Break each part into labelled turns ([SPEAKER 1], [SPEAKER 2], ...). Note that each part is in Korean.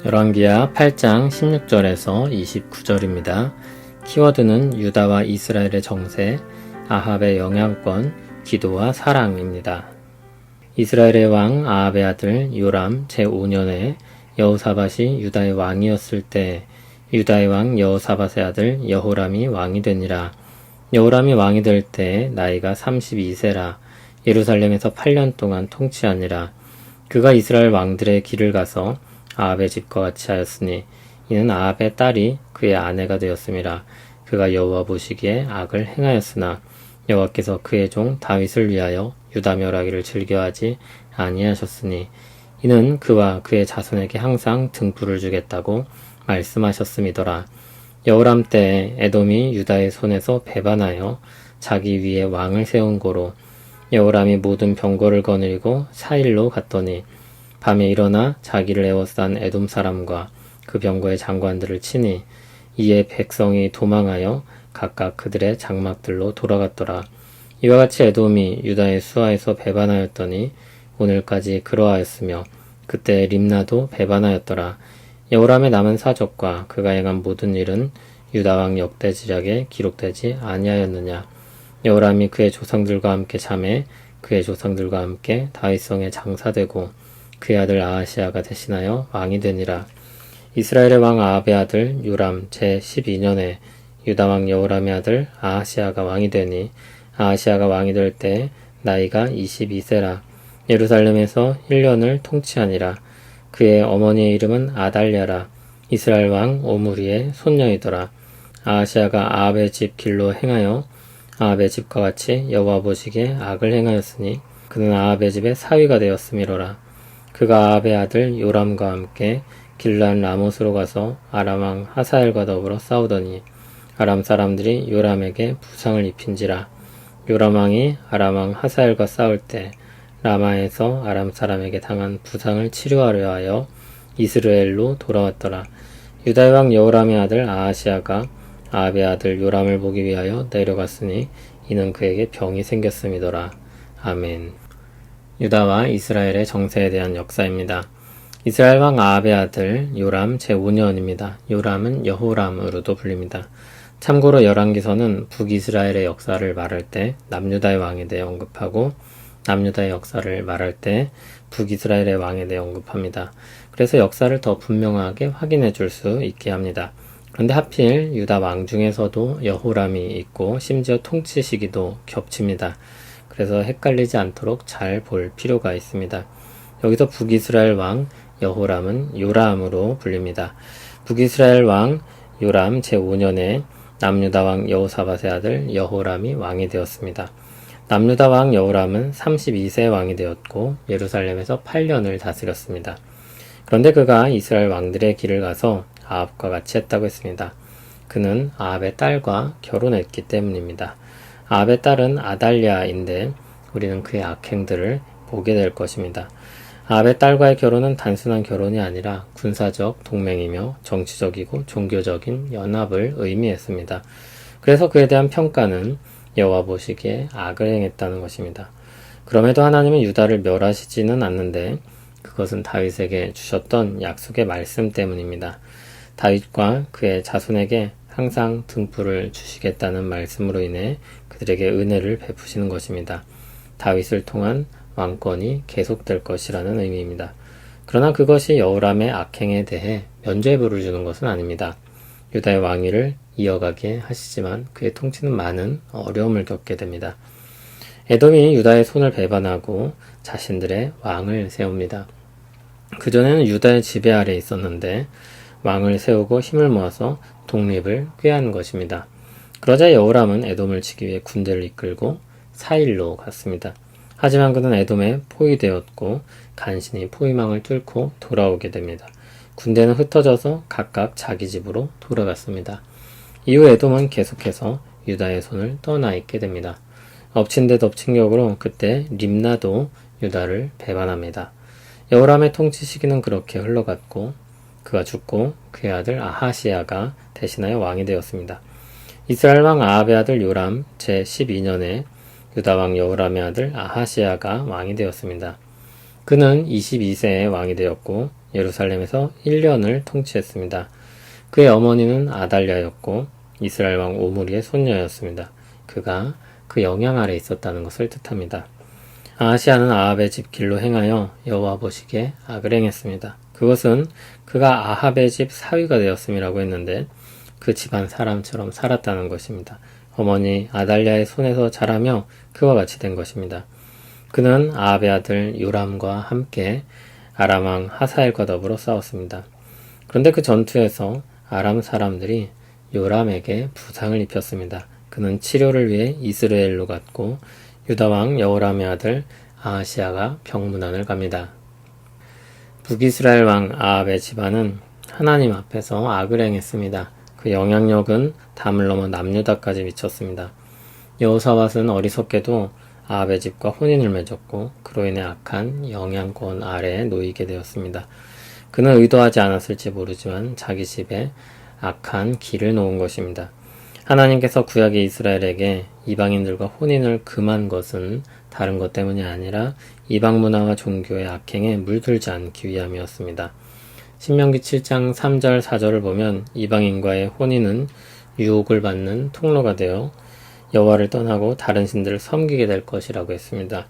[SPEAKER 1] 열왕기하 8장 16절에서 29절입니다. 키워드는 유다와 이스라엘의 정세, 아합의 영향권, 기도와 사랑입니다. 이스라엘의 왕 아합의 아들 요람 제5년에 여호사밧이 유다의 왕이었을 때 유다의 왕 여호사밧의 아들 여호람이 왕이 되니라. 여호람이 왕이 될 때 나이가 32세라. 예루살렘에서 8년 동안 통치하니라. 그가 이스라엘 왕들의 길을 가서 아합의 집과 같이 하였으니 이는 아합의 딸이 그의 아내가 되었음이라. 그가 여호와 보시기에 악을 행하였으나 여호와께서 그의 종 다윗을 위하여 유다 멸하기를 즐겨하지 아니하셨으니 이는 그와 그의 자손에게 항상 등불을 주겠다고 말씀하셨음이더라. 여호람 때에 에돔이 유다의 손에서 배반하여 자기 위에 왕을 세운 고로 여호람이 모든 병거를 거느리고 사일로 갔더니 밤에 일어나 자기를 에워싼 에돔 사람과 그 병거의 장관들을 치니 이에 백성이 도망하여 각각 그들의 장막들로 돌아갔더라. 이와 같이 에돔이 유다의 수하에서 배반하였더니 오늘까지 그러하였으며 그때 림나도 배반하였더라. 여호람의 남은 사적과 그가 행한 모든 일은 유다왕 역대지략에 기록되지 아니하였느냐. 여호람이 그의 조상들과 함께 잠에 그의 조상들과 함께 다윗성에 장사되고 그의 아들 아하시아가 대신하여 왕이 되니라. 이스라엘의 왕 아합의 아들 요람 제12년에 유다왕 여호람의 아들 아하시아가 왕이 되니 아하시아가 왕이 될 때 나이가 22세라. 예루살렘에서 1년을 통치하니라. 그의 어머니의 이름은 아달랴라. 이스라엘 왕 오므리의 손녀이더라. 아하시아가 아합의 집 길로 행하여 아합의 집과 같이 여호와 보시기에 악을 행하였으니 그는 아합의 집의 사위가 되었음이로라. 그가 아합의 아들 요람과 함께 길란 라못으로 가서 아람 왕 하사엘과 더불어 싸우더니 아람 사람들이 요람에게 부상을 입힌지라. 요람 왕이 아람 왕 하사엘과 싸울 때 라마에서 아람 사람에게 당한 부상을 치료하려 하여 이스라엘로 돌아왔더라. 유다의 왕 여호람의 아들 아하시아가 아합의 아들 요람을 보기 위하여 내려갔으니 이는 그에게 병이 생겼음이더라. 아멘. 유다와 이스라엘의 정세에 대한 역사입니다. 이스라엘 왕 아합의 아들 요람 제5년입니다. 요람은 여호람으로도 불립니다. 참고로 열왕기서는 북이스라엘의 역사를 말할 때 남유다의 왕에 대해 언급하고 남유다의 역사를 말할 때 북이스라엘의 왕에 대해 언급합니다. 그래서 역사를 더 분명하게 확인해 줄 수 있게 합니다. 그런데 하필 유다 왕 중에서도 여호람이 있고 심지어 통치 시기도 겹칩니다. 그래서 헷갈리지 않도록 잘 볼 필요가 있습니다. 여기서 북이스라엘 왕 여호람은 요람으로 불립니다. 북이스라엘 왕 요람 제5년에 남유다 왕 여호사밧의 아들 여호람이 왕이 되었습니다. 남유다 왕 여호람은 32세 왕이 되었고 예루살렘에서 8년을 다스렸습니다. 그런데 그가 이스라엘 왕들의 길을 가서 아합과 같이 했다고 했습니다. 그는 아합의 딸과 결혼했기 때문입니다. 아합의 딸은 아달랴인데 우리는 그의 악행들을 보게 될 것입니다. 아합의 딸과의 결혼은 단순한 결혼이 아니라 군사적 동맹이며 정치적이고 종교적인 연합을 의미했습니다. 그래서 그에 대한 평가는 여호와 보시기에 악을 행했다는 것입니다. 그럼에도 하나님은 유다를 멸하시지는 않는데 그것은 다윗에게 주셨던 약속의 말씀 때문입니다. 다윗과 그의 자손에게 항상 등불을 주시겠다는 말씀으로 인해 그들에게 은혜를 베푸시는 것입니다. 다윗을 통한 왕권이 계속될 것이라는 의미입니다. 그러나 그것이 여호람의 악행에 대해 면죄부를 주는 것은 아닙니다. 유다의 왕위를 이어가게 하시지만 그의 통치는 많은 어려움을 겪게 됩니다. 에돔이 유다의 손을 배반하고 자신들의 왕을 세웁니다. 그전에는 유다의 지배 아래에 있었는데 왕을 세우고 힘을 모아서 독립을 꾀한 것입니다. 그러자 여호람은 에돔을 치기 위해 군대를 이끌고 사일로 갔습니다. 하지만 그는 에돔에 포위되었고 간신히 포위망을 뚫고 돌아오게 됩니다. 군대는 흩어져서 각각 자기 집으로 돌아갔습니다. 이후 에돔은 계속해서 유다의 손을 떠나 있게 됩니다. 엎친 데 덮친 격으로 그때 림나도 유다를 배반합니다. 여호람의 통치 시기는 그렇게 흘러갔고 그가 죽고 그의 아들 아하시아가 대신하여 왕이 되었습니다. 이스라엘 왕 아합의 아들 요람 제12년에 유다 왕 여호람의 아들 아하시아가 왕이 되었습니다. 그는 22세에 왕이 되었고 예루살렘에서 1년을 통치했습니다. 그의 어머니는 아달랴였고 이스라엘 왕 오므리의 손녀였습니다. 그가 그 영향 아래 있었다는 것을 뜻합니다. 아하시아는 아합의 집 길로 행하여 여호와 보시기에 악을 행했습니다. 그것은 그가 아합의 집 사위가 되었음이라고 했는데 그 집안 사람처럼 살았다는 것입니다. 어머니 아달랴의 손에서 자라며 그와 같이 된 것입니다. 그는 아합의 아들 요람과 함께 아람 왕 하사엘과 더불어 싸웠습니다. 그런데 그 전투에서 아람 사람들이 요람에게 부상을 입혔습니다. 그는 치료를 위해 이스라엘로 갔고 유다 왕 여호람의 아들 아하시아가 병문안을 갑니다. 북이스라엘 왕 아합의 집안은 하나님 앞에서 악을 행했습니다. 그 영향력은 담을 넘어 남유다까지 미쳤습니다. 여호사밧은 어리석게도 아합의 집과 혼인을 맺었고 그로 인해 악한 영향권 아래에 놓이게 되었습니다. 그는 의도하지 않았을지 모르지만 자기 집에 악한 길을 놓은 것입니다. 하나님께서 구약의 이스라엘에게 이방인들과 혼인을 금한 것은 다른 것 때문이 아니라 이방 문화와 종교의 악행에 물들지 않기 위함이었습니다. 신명기 7장 3절 4절을 보면 이방인과의 혼인은 유혹을 받는 통로가 되어 여호와를 떠나고 다른 신들을 섬기게 될 것이라고 했습니다.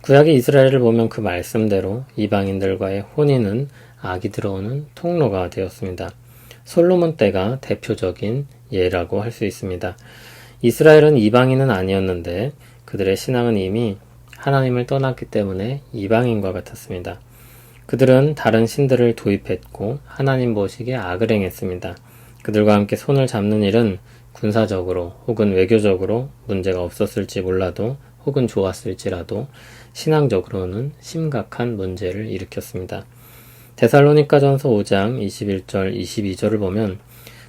[SPEAKER 1] 구약의 이스라엘을 보면 그 말씀대로 이방인들과의 혼인은 악이 들어오는 통로가 되었습니다. 솔로몬 때가 대표적인 예라고 할 수 있습니다. 이스라엘은 이방인은 아니었는데 그들의 신앙은 이미 하나님을 떠났기 때문에 이방인과 같았습니다. 그들은 다른 신들을 도입했고 하나님 보시기에 악을 행했습니다. 그들과 함께 손을 잡는 일은 군사적으로 혹은 외교적으로 문제가 없었을지 몰라도 혹은 좋았을지라도 신앙적으로는 심각한 문제를 일으켰습니다. 데살로니가전서 5장 21절 22절을 보면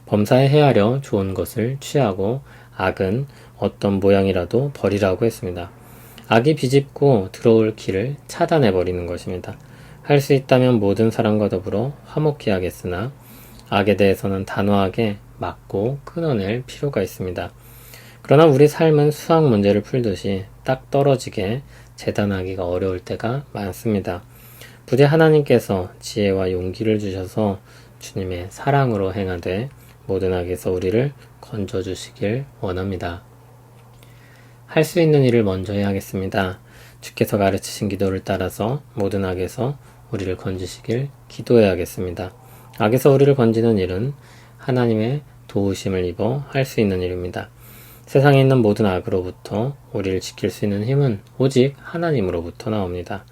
[SPEAKER 1] 범사에 헤아려 좋은 것을 취하고 악은 어떤 모양이라도 버리라고 했습니다. 악이 비집고 들어올 길을 차단해버리는 것입니다. 할 수 있다면 모든 사람과 더불어 화목히 하겠으나 악에 대해서는 단호하게 막고 끊어낼 필요가 있습니다. 그러나 우리 삶은 수학 문제를 풀듯이 딱 떨어지게 재단하기가 어려울 때가 많습니다. 부디 하나님께서 지혜와 용기를 주셔서 주님의 사랑으로 행하되 모든 악에서 우리를 건져주시길 원합니다. 할 수 있는 일을 먼저 해야겠습니다. 주께서 가르치신 기도를 따라서 모든 악에서 우리를 건지시길 기도해야겠습니다. 악에서 우리를 건지는 일은 하나님의 도우심을 입어 할 수 있는 일입니다. 세상에 있는 모든 악으로부터 우리를 지킬 수 있는 힘은 오직 하나님으로부터 나옵니다.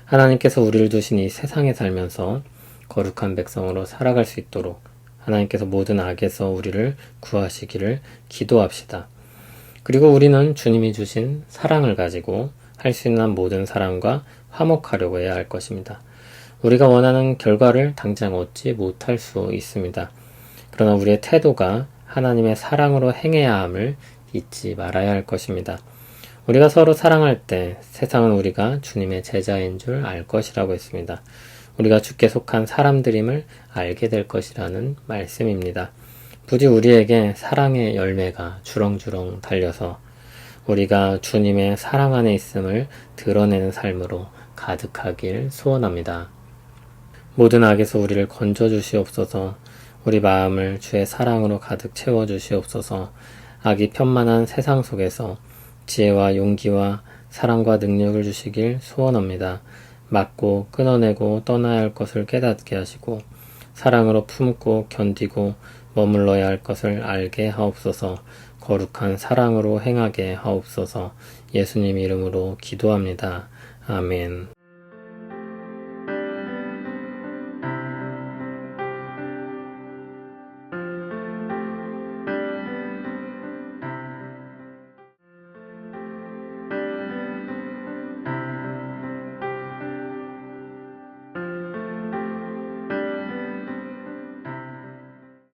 [SPEAKER 1] 하나님께서 우리를 두신 이 세상에 살면서 거룩한 백성으로 살아갈 수 있도록 하나님께서 모든 악에서 우리를 구하시기를 기도합시다. 그리고 우리는 주님이 주신 사랑을 가지고 할 수 있는 모든 사람과 화목하려고 해야 할 것입니다. 우리가 원하는 결과를 당장 얻지 못할 수 있습니다. 그러나 우리의 태도가 하나님의 사랑으로 행해야 함을 잊지 말아야 할 것입니다. 우리가 서로 사랑할 때 세상은 우리가 주님의 제자인 줄 알 것이라고 했습니다. 우리가 주께 속한 사람들임을 알게 될 것이라는 말씀입니다. 부디 우리에게 사랑의 열매가 주렁주렁 달려서 우리가 주님의 사랑 안에 있음을 드러내는 삶으로 가득하길 소원합니다. 모든 악에서 우리를 건져주시옵소서. 우리 마음을 주의 사랑으로 가득 채워주시옵소서. 악이 편만한 세상 속에서 지혜와 용기와 사랑과 능력을 주시길 소원합니다. 막고 끊어내고 떠나야 할 것을 깨닫게 하시고 사랑으로 품고 견디고 머물러야 할 것을 알게 하옵소서. 거룩한 사랑으로 행하게 하옵소서. 예수님 이름으로 기도합니다. 아멘.